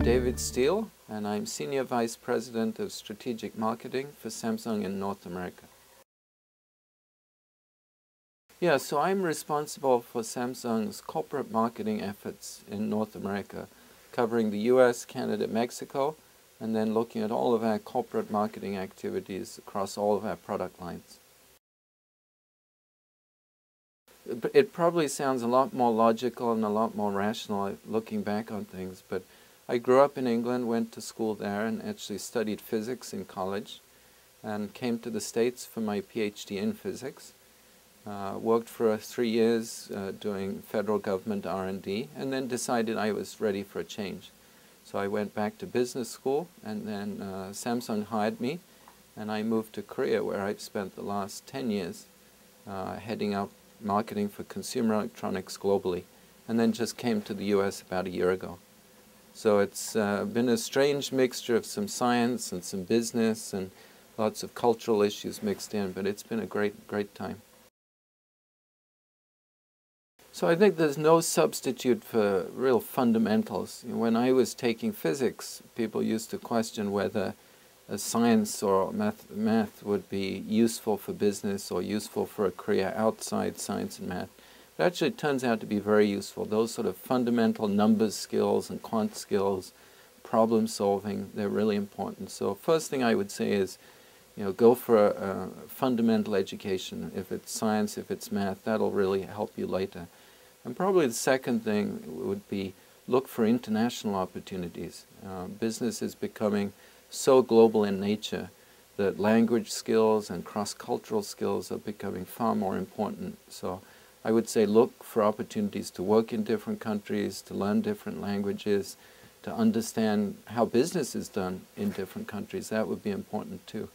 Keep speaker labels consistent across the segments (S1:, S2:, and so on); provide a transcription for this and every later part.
S1: David Steele, and I'm Senior Vice President of Strategic Marketing for Samsung in North America. Yeah, so I'm responsible for Samsung's corporate marketing efforts in North America, covering the US, Canada, Mexico, and then looking at all of our corporate marketing activities across all of our product lines. It probably sounds a lot more logical and a lot more rational looking back on things, but I grew up in England, went to school there, and actually studied physics in college, and came to the States for my PhD in physics. Worked for 3 years doing federal government R&D, and then decided I was ready for a change. So I went back to business school, and then Samsung hired me, and I moved to Korea, where I've spent the last 10 years heading up marketing for consumer electronics globally, and then just came to the US about a year ago. So it's been a strange mixture of some science and some business and lots of cultural issues mixed in, but it's been a great time. So I think there's no substitute for real fundamentals. When I was taking physics, people used to question whether science or math would be useful for business or useful for a career outside science and math. It actually turns out to be very useful. Those sort of fundamental numbers skills and quant skills, problem solving, they're really important. So first thing I would say is, go for a fundamental education. If it's science, if it's math, that'll really help you later. And probably the second thing would be look for international opportunities. Business is becoming so global in nature that language skills and cross-cultural skills are becoming far more important. So I would say look for opportunities to work in different countries, to learn different languages, to understand how business is done in different countries. That would be important too.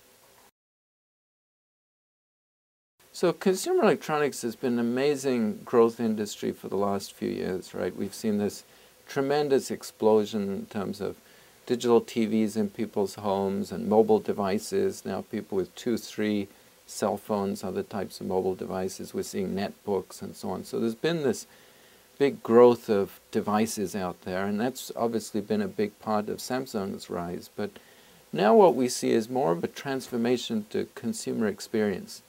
S1: So consumer electronics has been an amazing growth industry for the last few years, right? We've seen this tremendous explosion in terms of digital TVs in people's homes and mobile devices. Now people with 2, 3 cell phones, other types of mobile devices. We're seeing netbooks and so on. So there's been this big growth of devices out there, and that's obviously been a big part of Samsung's rise. But now what we see is more of a transformation to consumer experience.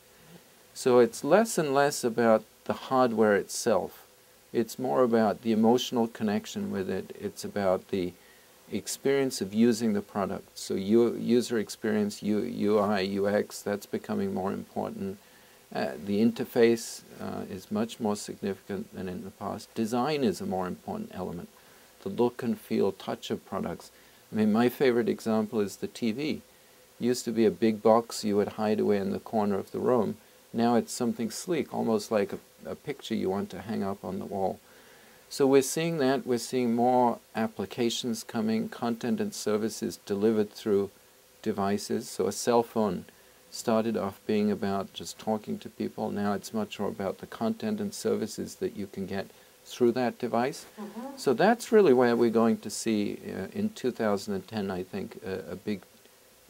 S1: So it's less and less about the hardware itself. It's more about the emotional connection with it. It's about the experience of using the product. So user experience, UI, UX, that's becoming more important. The interface is much more significant than in the past. Design is a more important element. The look and feel, touch of products. I mean, my favorite example is the TV. It used to be a big box you would hide away in the corner of the room. Now it's something sleek, almost like a picture you want to hang up on the wall. So we're seeing that. We're seeing more applications coming, content and services delivered through devices. So a cell phone started off being about just talking to people. Now it's much more about the content and services that you can get through that device. So that's really where we're going to see in 2010, I think, a big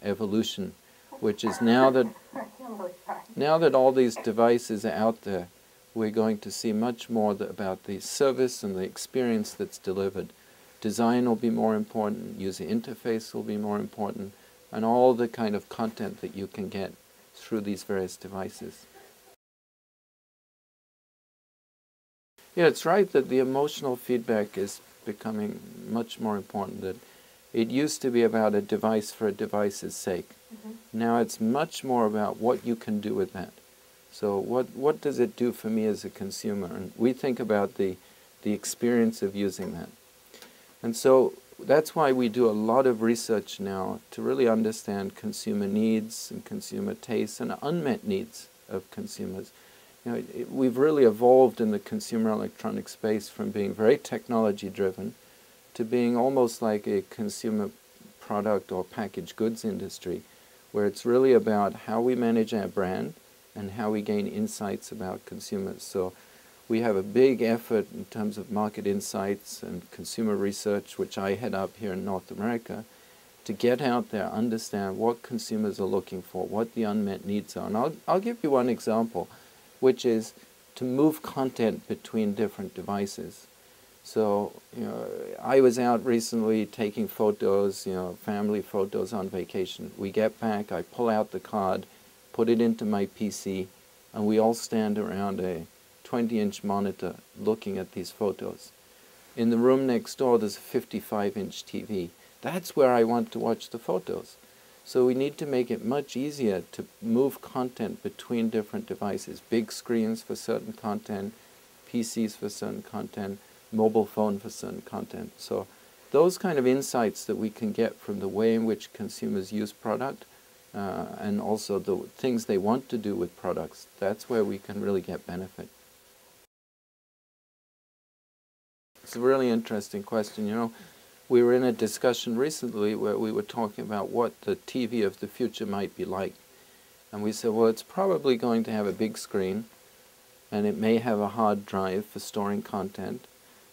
S1: evolution, which is now that all these devices are out there, we're going to see much more about the service and the experience that's delivered. Design will be more important, user interface will be more important, and all the kind of content that you can get through these various devices. Yeah, it's right that the emotional feedback is becoming much more important. That it used to be about a device for a device's sake. Now it's much more about what you can do with that. So what does it do for me as a consumer? And we think about the experience of using that. And so that's why we do a lot of research now to really understand consumer needs and consumer tastes and unmet needs of consumers. We've really evolved in the consumer electronics space from being very technology driven to being almost like a consumer product or packaged goods industry, where it's really about how we manage our brand and how we gain insights about consumers. So we have a big effort in terms of market insights and consumer research, which I head up here in North America, to get out there, understand what consumers are looking for, what the unmet needs are. And I'll give you one example, which is to move content between different devices. So, I was out recently taking photos, family photos on vacation. We get back, I pull out the card, put it into my PC, and we all stand around a 20-inch monitor looking at these photos. In the room next door, there's a 55-inch TV. That's where I want to watch the photos. So we need to make it much easier to move content between different devices. Big screens for certain content, PCs for certain content, mobile phone for certain content. So those kind of insights that we can get from the way in which consumers use product and also the things they want to do with products, that's where we can really get benefit. It's a really interesting question. We were in a discussion recently where we were talking about what the TV of the future might be like. And we said, well, it's probably going to have a big screen, and it may have a hard drive for storing content,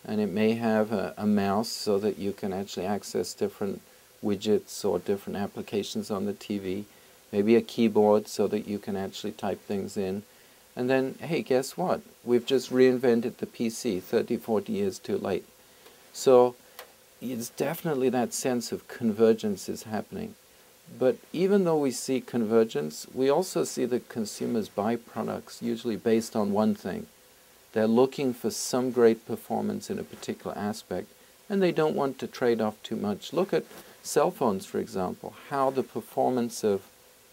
S1: and it may have a mouse so that you can actually access different widgets or different applications on the TV, maybe a keyboard so that you can actually type things in. And then, hey, guess what? We've just reinvented the PC 30, 40 years too late. So it's definitely that sense of convergence is happening. But even though we see convergence, we also see that consumers buy products usually based on one thing. They're looking for some great performance in a particular aspect, and they don't want to trade off too much. Look at cell phones, for example, how the performance of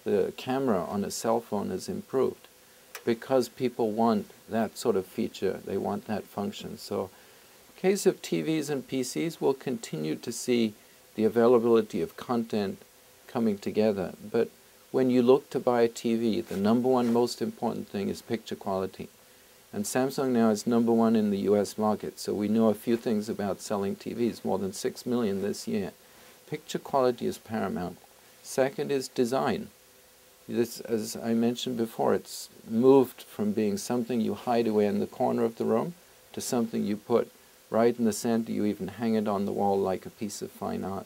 S1: the camera on a cell phone has improved, because people want that sort of feature, they want that function. So in case of TVs and PCs, we'll continue to see the availability of content coming together. But when you look to buy a TV, the number one most important thing is picture quality. And Samsung now is number one in the US market, so we know a few things about selling TVs, more than 6 million this year. Picture quality is paramount. Second is design. This, as I mentioned before, it's moved from being something you hide away in the corner of the room to something you put right in the center. You even hang it on the wall like a piece of fine art.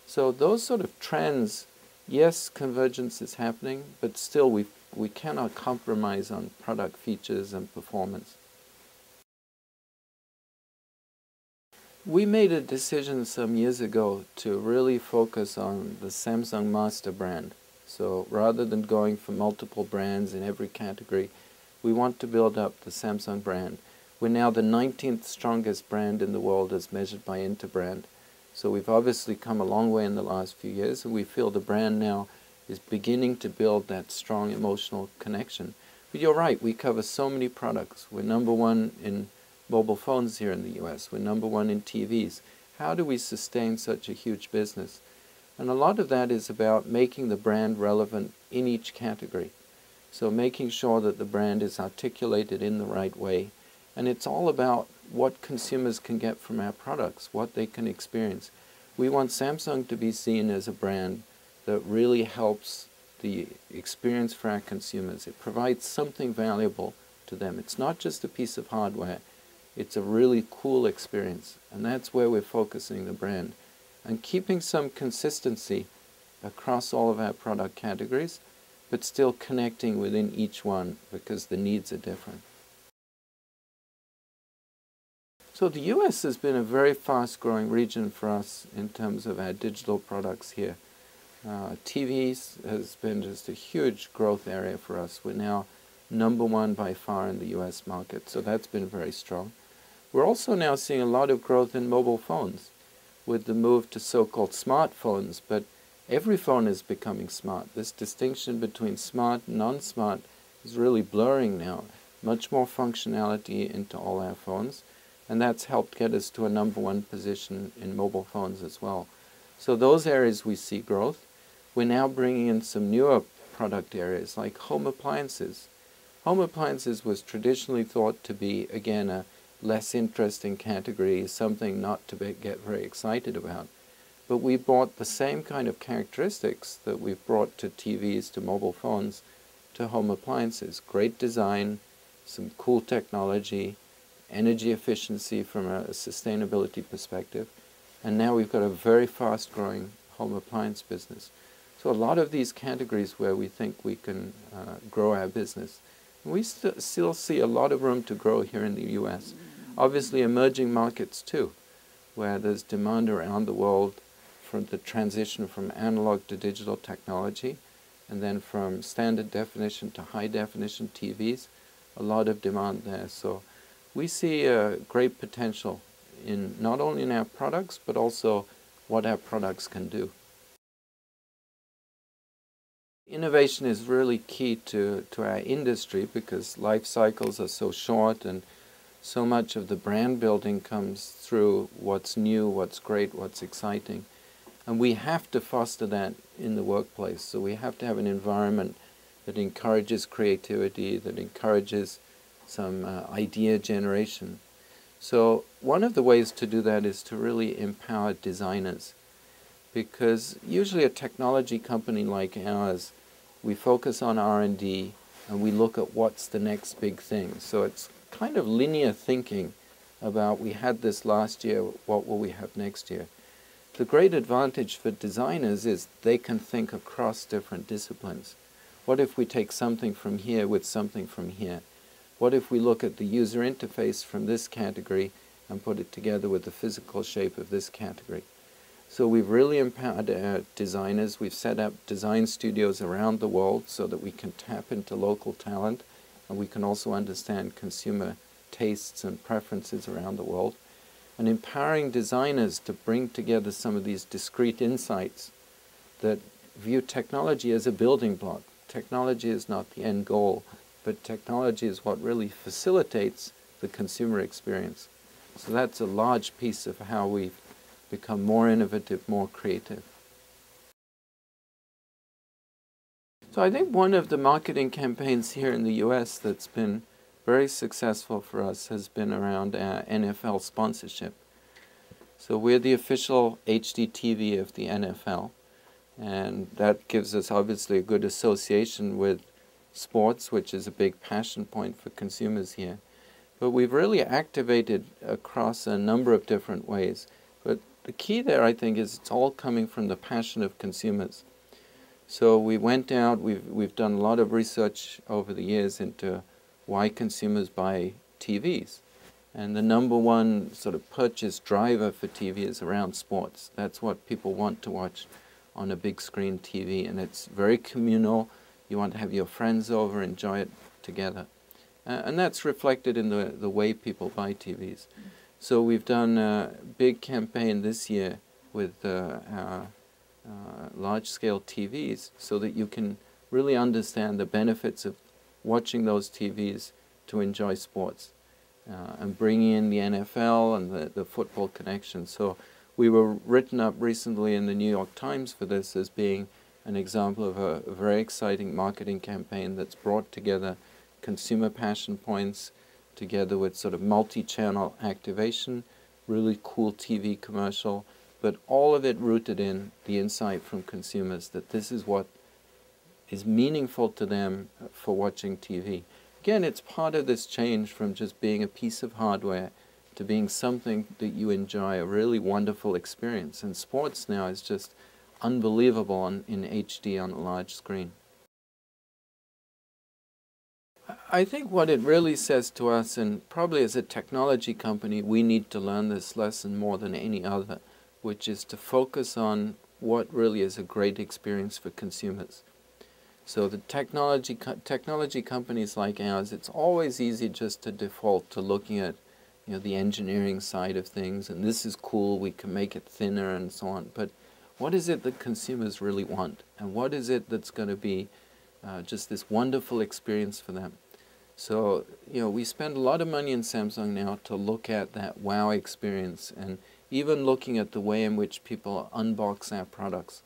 S1: So those sort of trends, yes, convergence is happening, but still we cannot compromise on product features and performance. We made a decision some years ago to really focus on the Samsung master brand. So rather than going for multiple brands in every category, we want to build up the Samsung brand. We're now the 19th strongest brand in the world as measured by Interbrand. So we've obviously come a long way in the last few years, and we feel the brand now is beginning to build that strong emotional connection. But you're right, we cover so many products. We're number one in mobile phones here in the US. We're number one in TVs. How do we sustain such a huge business? And a lot of that is about making the brand relevant in each category. So making sure that the brand is articulated in the right way. And it's all about what consumers can get from our products, what they can experience. We want Samsung to be seen as a brand that really helps the experience for our consumers. It provides something valuable to them. It's not just a piece of hardware. It's a really cool experience. And that's where we're focusing the brand. And keeping some consistency across all of our product categories, but still connecting within each one because the needs are different. So the US has been a very fast-growing region for us in terms of our digital products here. TVs has been just a huge growth area for us. We're now number one by far in the US market, so that's been very strong. We're also now seeing a lot of growth in mobile phones with the move to so-called smartphones, but every phone is becoming smart. This distinction between smart and non-smart is really blurring now. Much more functionality into all our phones, and that's helped get us to a number one position in mobile phones as well. So those areas we see growth. We're now bringing in some newer product areas like home appliances. Home appliances was traditionally thought to be, again, a less interesting category, something not to get very excited about. But we brought the same kind of characteristics that we've brought to TVs, to mobile phones, to home appliances. Great design, some cool technology, energy efficiency from a sustainability perspective, and now we've got a very fast-growing home appliance business. So a lot of these categories where we think we can grow our business. We still see a lot of room to grow here in the US. obviously emerging markets too, where there's demand around the world for the transition from analog to digital technology, and then from standard definition to high definition TVs, a lot of demand there. So we see a great potential in not only in our products, but also what our products can do. Innovation is really key to our industry because life cycles are so short and so much of the brand building comes through what's new, what's great, what's exciting. And we have to foster that in the workplace. So we have to have an environment that encourages creativity, that encourages some idea generation. So one of the ways to do that is to really empower designers. Because usually a technology company like ours, we focus on R&D and we look at what's the next big thing. So it's kind of linear thinking about we had this last year, what will we have next year? The great advantage for designers is they can think across different disciplines. What if we take something from here with something from here? What if we look at the user interface from this category and put it together with the physical shape of this category? So we've really empowered designers. We've set up design studios around the world so that we can tap into local talent and we can also understand consumer tastes and preferences around the world. And empowering designers to bring together some of these discrete insights that view technology as a building block. Technology is not the end goal, but technology is what really facilitates the consumer experience. So that's a large piece of how we've become more innovative, more creative. So I think one of the marketing campaigns here in the US that's been very successful for us has been around our NFL sponsorship. So we're the official HD TV of the NFL, and that gives us obviously a good association with sports, which is a big passion point for consumers here. But we've really activated across a number of different ways. But the key there, I think, is it's all coming from the passion of consumers. So we went out, we've done a lot of research over the years into why consumers buy TVs. And the number one sort of purchase driver for TV is around sports. That's what people want to watch on a big screen TV. And it's very communal. You want to have your friends over, enjoy it together. And that's reflected in the way people buy TVs. So we've done a big campaign this year with our large-scale TVs so that you can really understand the benefits of watching those TVs to enjoy sports and bringing in the NFL and the football connection. So we were written up recently in the New York Times for this as being an example of a very exciting marketing campaign that's brought together consumer passion points together with sort of multi-channel activation, really cool TV commercial, but all of it rooted in the insight from consumers that this is what is meaningful to them for watching TV. Again, it's part of this change from just being a piece of hardware to being something that you enjoy, a really wonderful experience. And sports now is just unbelievable in HD on a large screen. I think what it really says to us, and probably as a technology company, we need to learn this lesson more than any other, which is to focus on what really is a great experience for consumers. So the technology companies like ours, it's always easy just to default to looking at the engineering side of things, and this is cool, we can make it thinner and so on. But what is it that consumers really want? And what is it that's going to be just this wonderful experience for them? So, we spend a lot of money in Samsung now to look at that wow experience, and even looking at the way in which people unbox our products.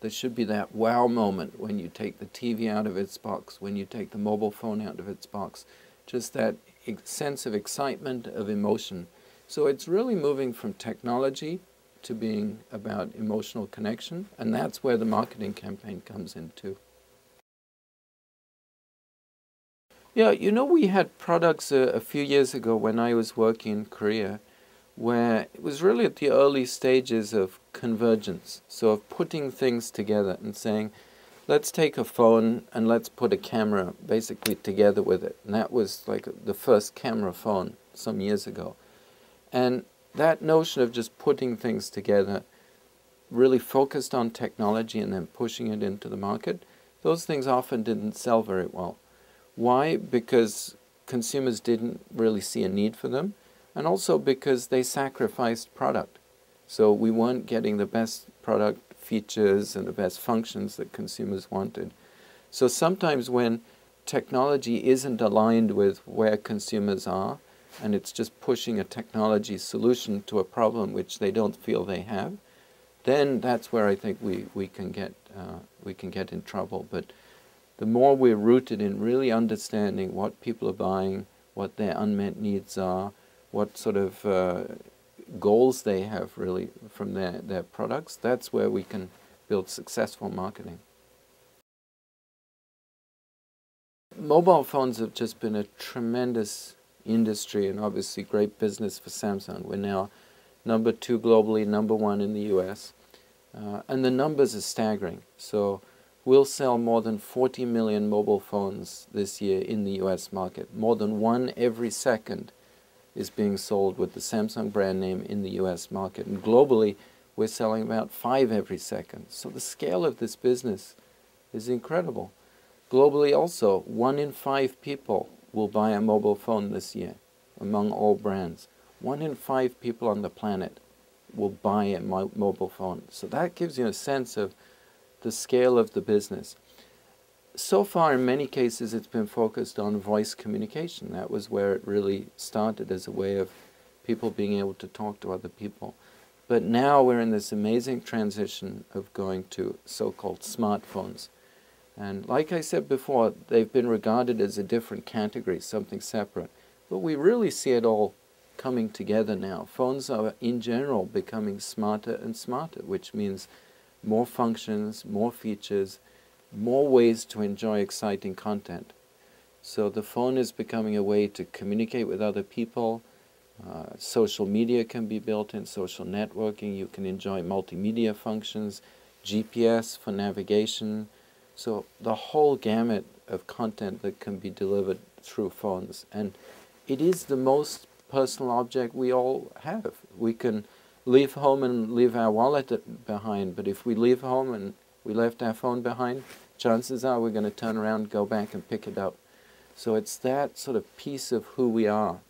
S1: There should be that wow moment when you take the TV out of its box, when you take the mobile phone out of its box. Just that sense of excitement, of emotion. So it's really moving from technology to being about emotional connection, and that's where the marketing campaign comes in too. Yeah, we had products a few years ago when I was working in Korea where it was really at the early stages of convergence, so of putting things together and saying, let's take a phone and let's put a camera basically together with it. And that was like the first camera phone some years ago. And that notion of just putting things together, really focused on technology and then pushing it into the market, those things often didn't sell very well. Why? Because consumers didn't really see a need for them, and also because they sacrificed product. So we weren't getting the best product features and the best functions that consumers wanted. So sometimes when technology isn't aligned with where consumers are, and it's just pushing a technology solution to a problem which they don't feel they have, then that's where I think we can get in trouble. But the more we're rooted in really understanding what people are buying, what their unmet needs are, what sort of goals they have really from their products, that's where we can build successful marketing. Mobile phones have just been a tremendous industry and obviously great business for Samsung. We're now #2 globally, #1 in the US. And the numbers are staggering. So we'll sell more than 40 million mobile phones this year in the US market. More than one every second is being sold with the Samsung brand name in the US market. And globally, we're selling about 5 every second. So the scale of this business is incredible. Globally also, 1 in 5 people will buy a mobile phone this year among all brands. 1 in 5 people on the planet will buy a mobile phone. So that gives you a sense of the scale of the business. So far, in many cases, it's been focused on voice communication. That was where it really started as a way of people being able to talk to other people. But now we're in this amazing transition of going to so-called smartphones. And like I said before, they've been regarded as a different category, something separate. But we really see it all coming together now. Phones are, in general, becoming smarter and smarter, which means more functions, more features, more ways to enjoy exciting content. So the phone is becoming a way to communicate with other people. Social media can be built in, social networking. You can enjoy multimedia functions, GPS for navigation. So the whole gamut of content that can be delivered through phones. And it is the most personal object we all have. We can leave home and leave our wallet behind, but if we leave home and we left our phone behind, chances are we're going to turn around, go back and pick it up. So it's that sort of piece of who we are.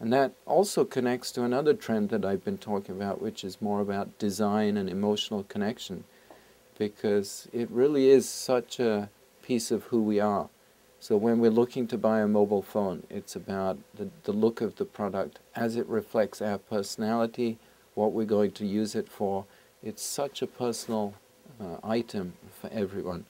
S1: And that also connects to another trend that I've been talking about, which is more about design and emotional connection, because it really is such a piece of who we are. So when we're looking to buy a mobile phone, it's about the look of the product as it reflects our personality, what we're going to use it for. It's such a personal item for everyone.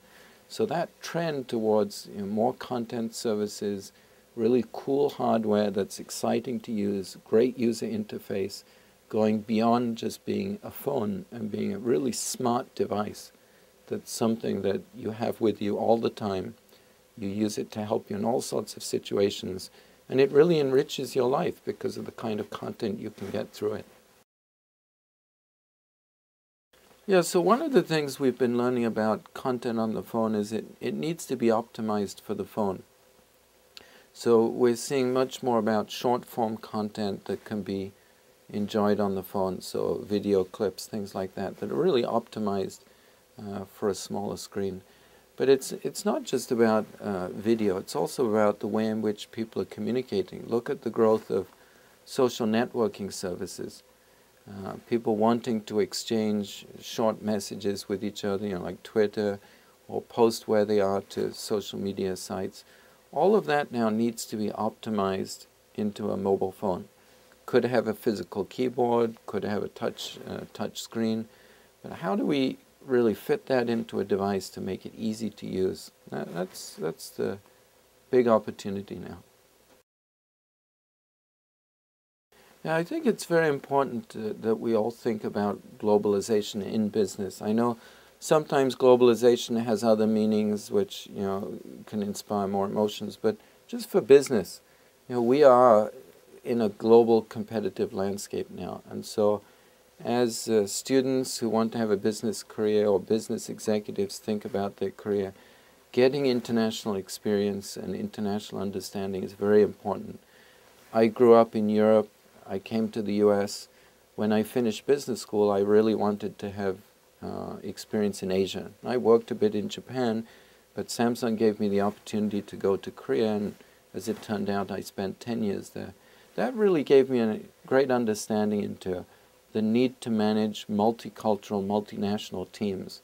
S1: So that trend towards more content services, really cool hardware that's exciting to use, great user interface, going beyond just being a phone and being a really smart device. That's something that you have with you all the time. You use it to help you in all sorts of situations, and it really enriches your life because of the kind of content you can get through it. Yeah, so one of the things we've been learning about content on the phone is it needs to be optimized for the phone. So we're seeing much more about short-form content that can be enjoyed on the phone, so video clips, things like that, that are really optimized for a smaller screen. But it's not just about video, it's also about the way in which people are communicating. Look at the growth of social networking services. People wanting to exchange short messages with each other, like Twitter, or post where they are to social media sites. All of that now needs to be optimized into a mobile phone. Could have a physical keyboard, could have a touch screen, but how do we really fit that into a device to make it easy to use? That's the big opportunity now. Yeah, I think it's very important that we all think about globalization in business. I know sometimes globalization has other meanings which can inspire more emotions, but just for business, we are in a global competitive landscape now, and so as students who want to have a business career or business executives think about their career, getting international experience and international understanding is very important. I grew up in Europe. I came to the US. When I finished business school, I really wanted to have experience in Asia. I worked a bit in Japan, but Samsung gave me the opportunity to go to Korea, and as it turned out, I spent 10 years there. That really gave me a great understanding into the need to manage multicultural, multinational teams.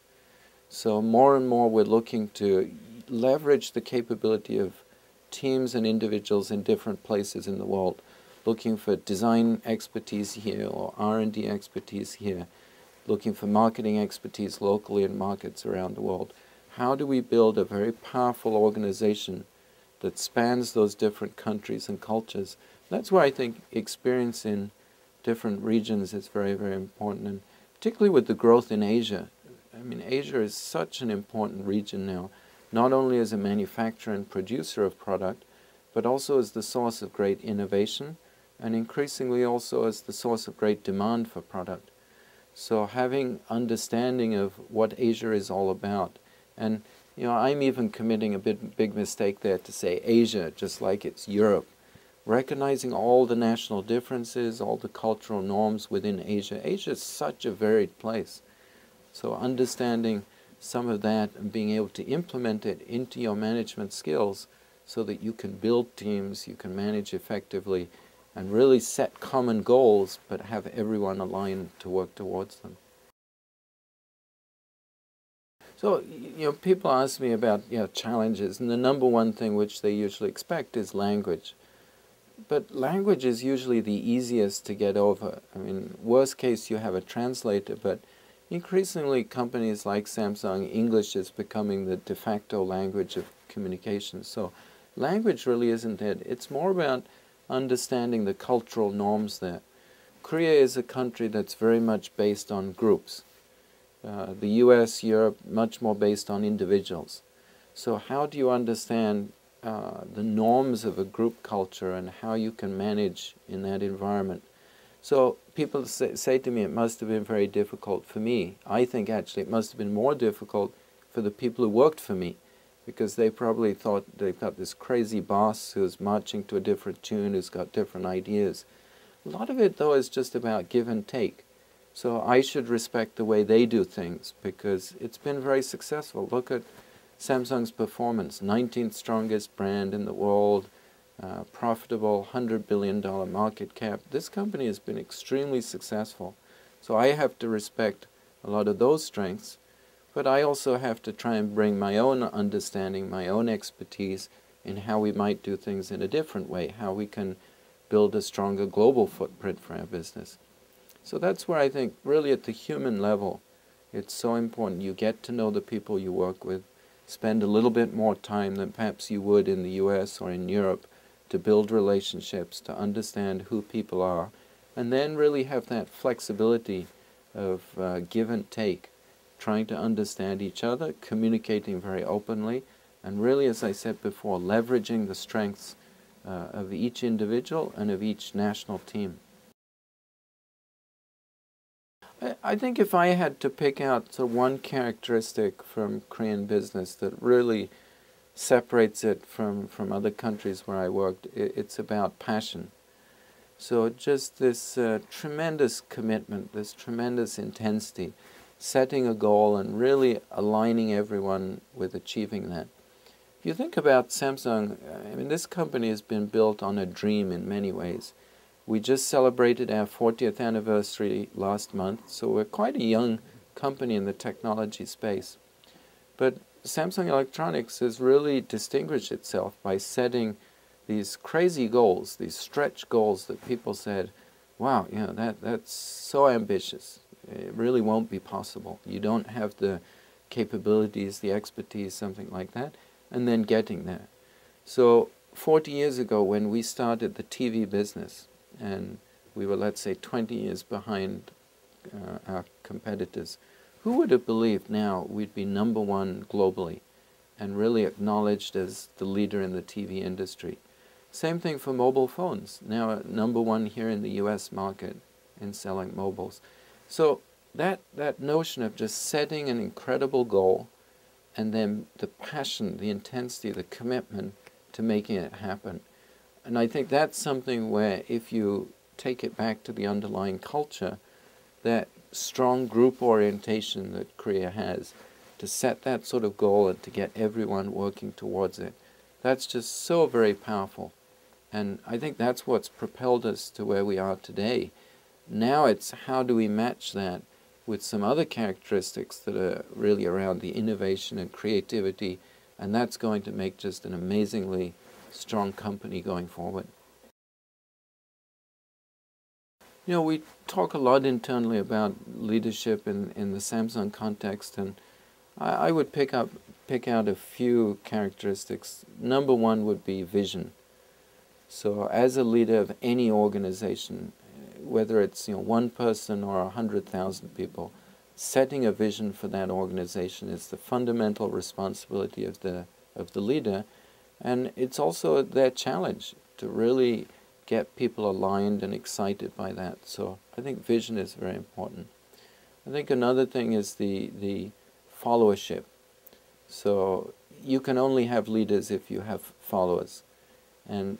S1: So more and more we're looking to leverage the capability of teams and individuals in different places in the world, looking for design expertise here or R&D expertise here, looking for marketing expertise locally in markets around the world. How do we build a very powerful organization that spans those different countries and cultures? That's why I think experience in different regions is very, very important, and particularly with the growth in Asia. I mean, Asia is such an important region now, not only as a manufacturer and producer of product, but also as the source of great innovation, and increasingly also as the source of great demand for product. So having understanding of what Asia is all about, and I'm even committing a big mistake there to say Asia, just like it's Europe. Recognizing all the national differences, all the cultural norms within Asia. Asia is such a varied place. So understanding some of that and being able to implement it into your management skills so that you can build teams, you can manage effectively, and really set common goals, but have everyone aligned to work towards them. So, people ask me about challenges, and the number one thing which they usually expect is language. But language is usually the easiest to get over. I mean, worst case, you have a translator, but increasingly companies like Samsung, English is becoming the de facto language of communication. So language really isn't it. It's more about understanding the cultural norms there. Korea is a country that's very much based on groups. The US, Europe, much more based on individuals. So how do you understand the norms of a group culture and how you can manage in that environment? So people say to me, it must have been very difficult for me. I think actually it must have been more difficult for the people who worked for me, because they probably thought they've got this crazy boss who's marching to a different tune, who's got different ideas. A lot of it, though, is just about give and take. So I should respect the way they do things, because it's been very successful. Look at Samsung's performance, 19th strongest brand in the world, profitable, $100 billion market cap. This company has been extremely successful. So I have to respect a lot of those strengths, but I also have to try and bring my own understanding, my own expertise in how we might do things in a different way, how we can build a stronger global footprint for our business. So that's where I think really at the human level, it's so important. You get to know the people you work with, spend a little bit more time than perhaps you would in the US or in Europe to build relationships, to understand who people are, and then really have that flexibility of give and take, trying to understand each other, communicating very openly, and really, as I said before, leveraging the strengths of each individual and of each national team. I think if I had to pick out one characteristic from Korean business that really separates it from other countries where I worked, it's about passion. So just this tremendous commitment, this tremendous intensity, setting a goal and really aligning everyone with achieving that. If you think about Samsung, I mean, this company has been built on a dream in many ways. We just celebrated our 40th anniversary last month, so we're quite a young company in the technology space. But Samsung Electronics has really distinguished itself by setting these crazy goals, these stretch goals that people said, wow, that's so ambitious. It really won't be possible. You don't have the capabilities, the expertise, something like that, and then getting there. So 40 years ago when we started the TV business, and we were, let's say, 20 years behind our competitors, who would have believed now we'd be #1 globally and really acknowledged as the leader in the TV industry? Same thing for mobile phones, now #1 here in the US market in selling mobiles. So that notion of just setting an incredible goal and then the passion, the intensity, the commitment to making it happen. And I think that's something where if you take it back to the underlying culture, that strong group orientation that Korea has, to set that sort of goal and to get everyone working towards it. That's just so very powerful. And I think that's what's propelled us to where we are today. Now it's how do we match that with some other characteristics that are really around the innovation and creativity, and that's going to make just an amazingly strong company going forward. You know, we talk a lot internally about leadership in the Samsung context, and I would pick out a few characteristics. Number one would be vision. So as a leader of any organization, whether it's one person or 100,000 people, setting a vision for that organization is the fundamental responsibility of the leader, and it's also their challenge to really get people aligned and excited by that. So I think vision is very important. I think another thing is the followership. So you can only have leaders if you have followers, and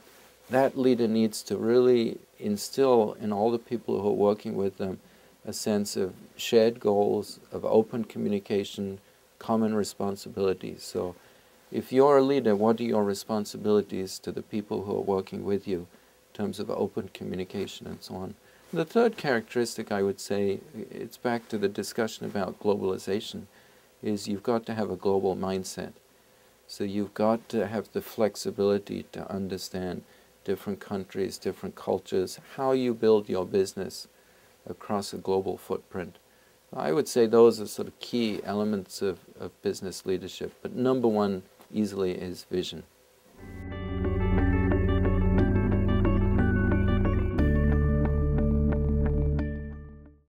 S1: that leader needs to really instill in all the people who are working with them a sense of shared goals, of open communication, common responsibilities. So if you're a leader, what are your responsibilities to the people who are working with you in terms of open communication and so on? The third characteristic, I would say, it's back to the discussion about globalization, is you've got to have a global mindset. So you've got to have the flexibility to understand different countries, different cultures, how you build your business across a global footprint. I would say those are sort of key elements of business leadership, but number one easily is vision.